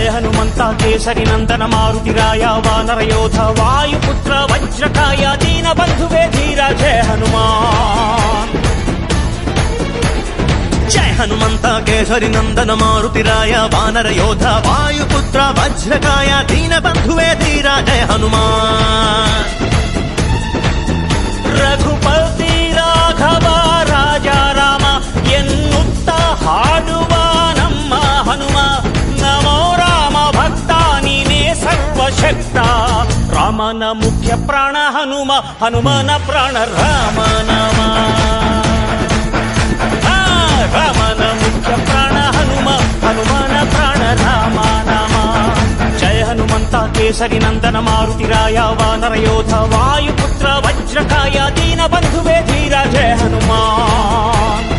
జయ హనుమంత కేసరి నందన మారుతిరాయ వానర యోధ వాయుపుత్ర వజ్రకాయ దీన బంధువే ధీర జయ హనుమాన్. జయ హనుమంత కేసరి నందన మారుతిరాయ వానర యోధ వాయుపుత్ర వజ్రకాయ దీన బంధువే ధీర జయ హనుమాన్. ರಘುಪತಿ ರಾಘವ ರಾಜ ರಾಮ ಎನ್ನುತ್ತ ಹಾಡುವ ನಮ್ಮ ಹನುಮ ನಮೋ ರಾಮ ಭಕ್ತ ನೀನೇ ಸರ್ವಶಕ್ತ. ರಾಮನ ಮುಖ್ಯ ಪ್ರಾಣ ಹನುಮ ಹನುಮನ ಪ್ರಾಣ ರಾಮ ನಾಮ. ರಾಮನ ಮುಖ್ಯ ಪ್ರಾಣ ಹನುಮ ಹನುಮನ ಪ್ರಾಣ ರಾಮ ನಾಮ. ಜಯ ಹನುಮಂತ ಕೇಸರಿ ನಂದನ ಮಾರುತಿರಾಯ ವಾನರ ಯೋಧ ವಾಯುಪುತ್ರ ವಜ್ರಕಾಯ ದೀನ ಬಂಧುವೇ ಧೀರ ಜಯ ಹನುಮಾನ್.